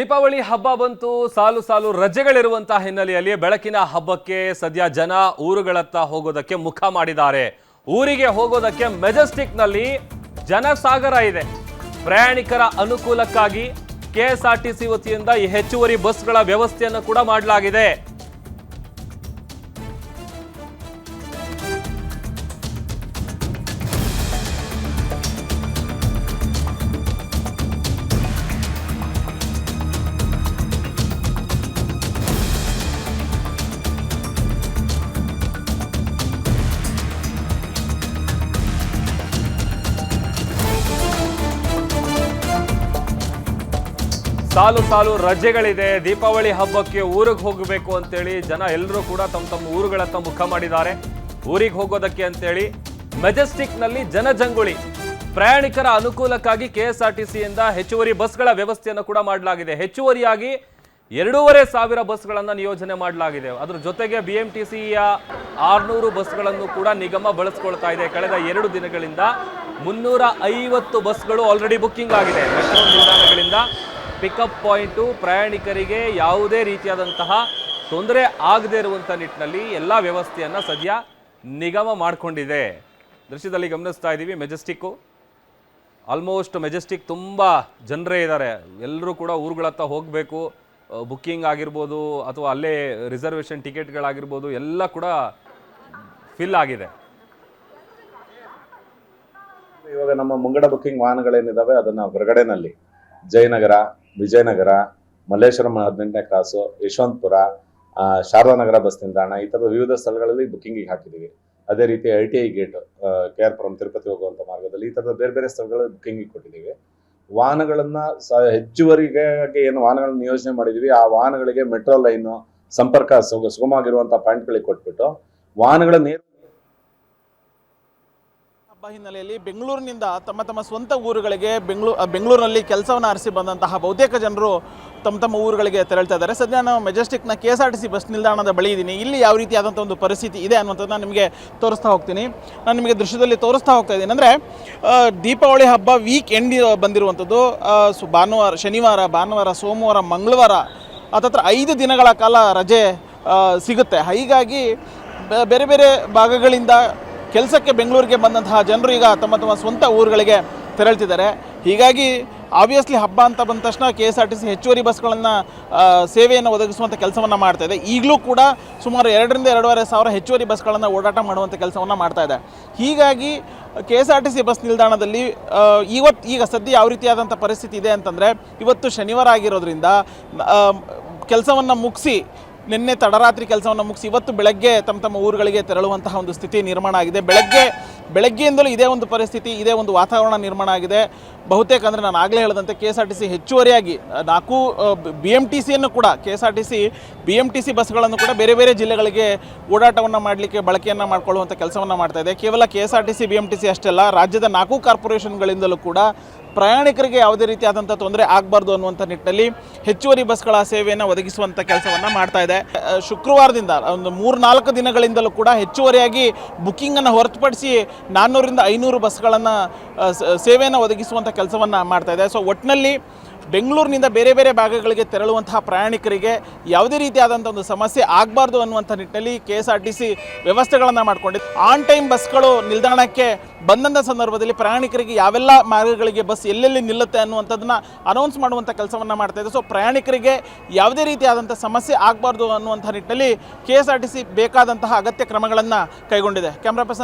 ದೀಪಾವಳಿ ಹಬ್ಬ ಬಂತು. ಸಾಲು ಸಾಲು ರಜೆಗಳಿರುವಂತಹ ಹಿನ್ನೆಲೆಯಲ್ಲಿ ಬೆಳಕಿನ ಹಬ್ಬಕ್ಕೆ ಸದ್ಯ ಜನ ಊರುಗಳತ್ತ ಹೋಗೋದಕ್ಕೆ ಮುಖ ಮಾಡಿದ್ದಾರೆ. ಊರಿಗೆ ಹೋಗೋದಕ್ಕೆ ಮೆಜೆಸ್ಟಿಕ್ನಲ್ಲಿ ಜನಸಾಗರ ಇದೆ. ಪ್ರಯಾಣಿಕರ ಅನುಕೂಲಕ್ಕಾಗಿ ಕೆಎಸ್ಆರ್ಟಿಸಿ ವತಿಯಿಂದ ಈ ಹೆಚ್ಚುವರಿ ಬಸ್ಗಳ ವ್ಯವಸ್ಥೆಯನ್ನು ಕೂಡ ಮಾಡಲಾಗಿದೆ. ಸಾಲು ಸಾಲು ರಜೆಗಳಿದೆ. ದೀಪಾವಳಿ ಹಬ್ಬಕ್ಕೆ ಊರಿಗೆ ಹೋಗಬೇಕು ಅಂತೇಳಿ ಜನ ಎಲ್ಲರೂ ಕೂಡ ತಮ್ಮ ಊರುಗಳತ್ತ ಮುಖ ಮಾಡಿದ್ದಾರೆ. ಊರಿಗೆ ಹೋಗೋದಕ್ಕೆ ಅಂತೇಳಿ ಮೆಜೆಸ್ಟಿಕ್ನಲ್ಲಿ ಜನಜಂಗುಳಿ. ಪ್ರಯಾಣಿಕರ ಅನುಕೂಲಕ್ಕಾಗಿ ಕೆಎಸ್ಆರ್ಟಿಸಿಯಿಂದ ಹೆಚ್ಚುವರಿ ಬಸ್ಗಳ ವ್ಯವಸ್ಥೆಯನ್ನು ಕೂಡ ಮಾಡಲಾಗಿದೆ. ಹೆಚ್ಚುವರಿಯಾಗಿ 2,500 ಬಸ್ಗಳನ್ನು ನಿಯೋಜನೆ ಮಾಡಲಾಗಿದೆ. ಅದರ ಜೊತೆಗೆ ಬಿಎಂಟಿಸಿಯ 600 ಬಸ್ಗಳನ್ನು ಕೂಡ ನಿಗಮ ಬಳಸ್ಕೊಳ್ತಾ ಇದೆ. ಕಳೆದ 2 ದಿನಗಳಿಂದ 350 ಬಸ್ಗಳು ಆಲ್ರೆಡಿ ಬುಕ್ಕಿಂಗ್ ಆಗಿದೆ. ಮೆಟ್ರೋ ನಿಲ್ದಾಣಗಳಿಂದ ಪಿಕಪ್ ಪಾಯಿಂಟು ಪ್ರಯಾಣಿಕರಿಗೆ ಯಾವುದೇ ರೀತಿಯಾದಂತಹ ತೊಂದರೆ ಆಗದೇ ಇರುವಂಥ ನಿಟ್ಟಿನಲ್ಲಿ ಎಲ್ಲ ವ್ಯವಸ್ಥೆಯನ್ನು ಸದ್ಯ ನಿಗಮ ಮಾಡಿಕೊಂಡಿದೆ. ದೃಶ್ಯದಲ್ಲಿ ಗಮನಿಸ್ತಾ ಇದ್ದೀವಿ ಮೆಜೆಸ್ಟಿಕ್ಕು. ಆಲ್ಮೋಸ್ಟ್ ಮೆಜೆಸ್ಟಿಕ್ ತುಂಬ ಜನರೇ ಇದ್ದಾರೆ. ಎಲ್ಲರೂ ಕೂಡ ಊರುಗಳತ್ತ ಹೋಗಬೇಕು. ಬುಕ್ಕಿಂಗ್ ಆಗಿರ್ಬೋದು ಅಥವಾ ಅಲ್ಲೇ ರಿಸರ್ವೇಷನ್ ಟಿಕೆಟ್ಗಳಾಗಿರ್ಬೋದು ಎಲ್ಲ ಕೂಡ ಫಿಲ್ ಆಗಿದೆ. ಇವಾಗ ನಮ್ಮ ಮುಂಗಡ ಬುಕ್ಕಿಂಗ್ ವಾಹನಗಳೇನಿದ್ದಾವೆ ಅದನ್ನು ಹೊರಗಡೆನಲ್ಲಿ ಜಯನಗರ, ವಿಜಯನಗರ, ಮಲ್ಲೇಶ್ವರಂ 18ನೇ ಕ್ರಾಸು, ಯಶವಂತಪುರ, ಶಾರದಾನಗರ ಬಸ್ ನಿಲ್ದಾಣ ಈ ಥರದ ವಿವಿಧ ಸ್ಥಳಗಳಲ್ಲಿ ಬುಕ್ಕಿಂಗಿಗೆ ಹಾಕಿದ್ದೀವಿ. ಅದೇ ರೀತಿ ITI gate, KR Puram Tirupati ಹೋಗುವಂಥ ಮಾರ್ಗದಲ್ಲಿ ಈ ಥರದ ಬೇರೆ ಬೇರೆ ಸ್ಥಳಗಳಲ್ಲಿ ಬುಕ್ಕಿಂಗಿಗೆ ಕೊಟ್ಟಿದ್ದೀವಿ. ವಾಹನಗಳನ್ನು ಹೆಚ್ಚುವರಿಗೆ ಏನು ವಾಹನಗಳನ್ನು ನಿಯೋಜನೆ ಮಾಡಿದ್ದೀವಿ, ಆ ವಾಹನಗಳಿಗೆ ಮೆಟ್ರೋ ಲೈನು ಸಂಪರ್ಕ ಸುಗಮವಾಗಿರುವಂಥ ಪಾಯಿಂಟ್ಗಳಿಗೆ ಕೊಟ್ಬಿಟ್ಟು ವಾಹನಗಳ ಹಬ್ಬ ಹಿನ್ನೆಲೆಯಲ್ಲಿ ಬೆಂಗಳೂರಿನಿಂದ ತಮ್ಮ ಸ್ವಂತ ಊರುಗಳಿಗೆ ಬೆಂಗಳೂರಿನಲ್ಲಿ ಕೆಲಸವನ್ನು ಆರಿಸಿ ಬಂದಂತಹ ಬಹುತೇಕ ಜನರು ತಮ್ಮ ಊರುಗಳಿಗೆ ತೆರಳ್ತಾ ಇದ್ದಾರೆ. ಸದ್ಯ ನಾವು ಮೆಜೆಸ್ಟಿಕ್ನ KSRTC ಬಸ್ ನಿಲ್ದಾಣದ ಬಳಿ ಇದ್ದೀನಿ. ಇಲ್ಲಿ ಯಾವ ರೀತಿಯಾದಂಥ ಒಂದು ಪರಿಸ್ಥಿತಿ ಇದೆ ಅನ್ನುವಂಥದ್ದು ನಾನು ನಿಮಗೆ ತೋರಿಸ್ತಾ ಹೋಗ್ತೀನಿ. ನಾನು ನಿಮಗೆ ದೃಶ್ಯದಲ್ಲಿ ತೋರಿಸ್ತಾ ಹೋಗ್ತಾ ಇದ್ದೀನಿ. ಅಂದರೆ ದೀಪಾವಳಿ ಹಬ್ಬ ವೀಕ್ ಎಂಡ್ ಬಂದಿರುವಂಥದ್ದು. ಶನಿವಾರ, ಭಾನುವಾರ, ಸೋಮವಾರ, ಮಂಗಳವಾರ ಹತ್ತತ್ರ 5 ದಿನಗಳ ಕಾಲ ರಜೆ ಸಿಗುತ್ತೆ. ಹೀಗಾಗಿ ಬೇರೆ ಬೇರೆ ಭಾಗಗಳಿಂದ ಕೆಲಸಕ್ಕೆ ಬೆಂಗಳೂರಿಗೆ ಬಂದಂತಹ ಜನರು ಈಗ ತಮ್ಮ ಸ್ವಂತ ಊರುಗಳಿಗೆ ತೆರಳ್ತಿದ್ದಾರೆ. ಹೀಗಾಗಿ ಆಬ್ವಿಯಸ್ಲಿ ಹಬ್ಬ ಅಂತ ಬಂದ ತಕ್ಷಣ KSRTC ಹೆಚ್ಚುವರಿ ಬಸ್ಗಳನ್ನು ಸೇವೆಯನ್ನು ಒದಗಿಸುವಂಥ ಕೆಲಸವನ್ನು ಮಾಡ್ತಾ ಇದೆ. ಈಗಲೂ ಕೂಡ ಸುಮಾರು 2ರಿಂದ 2,500 ಹೆಚ್ಚುವರಿ ಬಸ್ಗಳನ್ನು ಓಡಾಟ ಮಾಡುವಂಥ ಕೆಲಸವನ್ನು ಮಾಡ್ತಾ ಇದೆ. ಹೀಗಾಗಿ KSRTC ಬಸ್ ನಿಲ್ದಾಣದಲ್ಲಿ ಈಗ ಸದ್ಯ ಯಾವ ರೀತಿಯಾದಂಥ ಪರಿಸ್ಥಿತಿ ಇದೆ ಅಂತಂದರೆ, ಇವತ್ತು ಶನಿವಾರ ಆಗಿರೋದ್ರಿಂದ ಕೆಲಸವನ್ನು ಮುಗಿಸಿ ನಿನ್ನೆ ತಡರಾತ್ರಿ ಕೆಲಸವನ್ನು ಮುಗಿಸಿ ಇವತ್ತು ಬೆಳಗ್ಗೆ ತಮ್ಮ ಊರುಗಳಿಗೆ ತೆರಳುವಂತಹ ಒಂದು ಸ್ಥಿತಿ ನಿರ್ಮಾಣ ಆಗಿದೆ. ಬೆಳಗ್ಗೆಯಿಂದಲೂ ಇದೇ ಒಂದು ಪರಿಸ್ಥಿತಿ, ಇದೇ ಒಂದು ವಾತಾವರಣ ನಿರ್ಮಾಣ ಆಗಿದೆ. ಬಹುತೇಕ ಅಂದರೆ ನಾನು ಆಗಲೇ ಹೇಳಿದಂತೆ KSRTC ಹೆಚ್ಚುವರಿಯಾಗಿ 4 BMTCಯನ್ನು ಕೂಡ BMTC ಬಸ್ಗಳನ್ನು ಕೂಡ ಬೇರೆ ಬೇರೆ ಜಿಲ್ಲೆಗಳಿಗೆ ಓಡಾಟವನ್ನು ಮಾಡಲಿಕ್ಕೆ ಬಳಕೆಯನ್ನು ಮಾಡಿಕೊಳ್ಳುವಂಥ ಕೆಲಸವನ್ನು ಮಾಡ್ತಾ ಇದೆ. ಕೇವಲ KSRTC BMTC ಅಷ್ಟೇ ಅಲ್ಲ, ರಾಜ್ಯದ 4 ಕಾರ್ಪೊರೇಷನ್ಗಳಿಂದಲೂ ಕೂಡ ಪ್ರಯಾಣಿಕರಿಗೆ ಯಾವುದೇ ರೀತಿಯಾದಂಥ ತೊಂದರೆ ಆಗಬಾರ್ದು ಅನ್ನುವಂಥ ನಿಟ್ಟಿನಲ್ಲಿ ಹೆಚ್ಚುವರಿ ಬಸ್ಗಳ ಸೇವೆಯನ್ನು ಒದಗಿಸುವಂಥ ಕೆಲಸವನ್ನು ಮಾಡ್ತಾ ಇದೆ. ಶುಕ್ರವಾರದಿಂದ ಒಂದು 3-4 ದಿನಗಳಿಂದಲೂ ಕೂಡ ಹೆಚ್ಚುವರಿಯಾಗಿ ಬುಕ್ಕಿಂಗನ್ನು ಹೊರತುಪಡಿಸಿ 400ರಿಂದ 500 ಬಸ್ಗಳನ್ನು ಸೇವೆಯನ್ನು ಒದಗಿಸುವಂಥ ಕೆಲಸವನ್ನು ಮಾಡ್ತಾ ಇದೆ. ಸೊ ಒಟ್ಟಿನಲ್ಲಿ ಬೆಂಗಳೂರಿನಿಂದ ಬೇರೆ ಬೇರೆ ಭಾಗಗಳಿಗೆ ತೆರಳುವಂತಹ ಪ್ರಯಾಣಿಕರಿಗೆ ಯಾವುದೇ ರೀತಿಯಾದಂಥ ಒಂದು ಸಮಸ್ಯೆ ಆಗಬಾರ್ದು ಅನ್ನುವಂಥ ನಿಟ್ಟಿನಲ್ಲಿ KSRTC ವ್ಯವಸ್ಥೆಗಳನ್ನು ಮಾಡಿಕೊಂಡಿದೆ. ಆನ್ ಟೈಮ್ ಬಸ್ಗಳು ನಿಲ್ದಾಣಕ್ಕೆ ಬಂದಂಥ ಸಂದರ್ಭದಲ್ಲಿ ಪ್ರಯಾಣಿಕರಿಗೆ ಯಾವೆಲ್ಲ ಮಾರ್ಗಗಳಿಗೆ ಬಸ್ ಎಲ್ಲೆಲ್ಲಿ ನಿಲ್ಲುತ್ತೆ ಅನ್ನುವಂಥದ್ದನ್ನು ಅನೌನ್ಸ್ ಮಾಡುವಂಥ ಕೆಲಸವನ್ನು ಮಾಡ್ತಾ ಇದೆ. ಸೊ ಪ್ರಯಾಣಿಕರಿಗೆ ಯಾವುದೇ ರೀತಿಯಾದಂಥ ಸಮಸ್ಯೆ ಆಗಬಾರ್ದು ಅನ್ನುವಂಥ ನಿಟ್ಟಿನಲ್ಲಿ KSRTC ಬೇಕಾದಂತಹ ಅಗತ್ಯ ಕ್ರಮಗಳನ್ನು ಕೈಗೊಂಡಿದೆ. Camera person